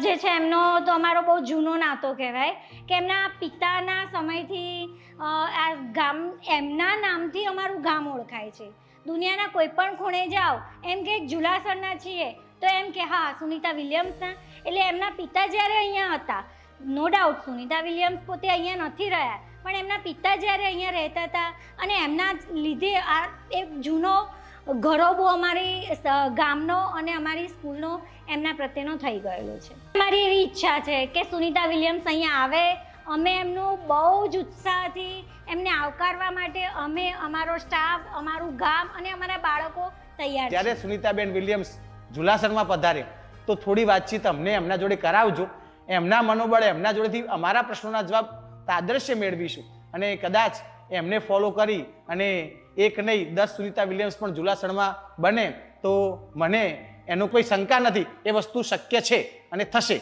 જે છે એમનો તો અમારો બહુ જૂનો નાતો કહેવાય કે એમના પિતાના સમયથી આ ગામ એમના નામથી અમારું ગામ ઓળખાય છે. દુનિયાના કોઈ પણ ખૂણે જાઓ એમ કે જુલાસરના છીએ તો એમ કે હા સુનિતા વિલિયમ્સના. એટલે એમના પિતા જ્યારે અહીંયા હતા, નો ડાઉટ સુનિતા વિલિયમ્સ પોતે અહીંયા નથી રહ્યા, પણ એમના પિતા જ્યારે અહીંયા રહેતા હતા અને એમના લીધે આ એક જૂનો ગૌરવ અમારી ગામનો અને અમારી સ્કૂલનો એમના પ્રત્યેનો થઈ ગયેલો છે. મારી એવી ઈચ્છા છે કે સુનિતા વિલિયમ્સ અહીંયા આવે. અમે એમનું બહુ જ ઉત્સાહથી એમને આવકારવા માટે અમે, અમારો સ્ટાફ, અમારું ગામ અને અમારા બાળકો તૈયાર છે. ત્યારે સુનિતાબેન વિલિયમ્સ જુલાસરમાં પધારે તો થોડી વાતચીત અમને એમના જોડે કરાવજો. એમના મનોબળે એમના જોડેથી અમારા પ્રશ્નોના જવાબ તાદ્રશ્ય મેળવીશું અને કદાચ એમને ફોલો કરી અને એક નહીં 10 સુનિતા વિલિયમ્સ પણ જુલાસરમાં બને તો મને એનો કોઈ શંકા નથી, એ વસ્તુ શક્ય છે અને થશે.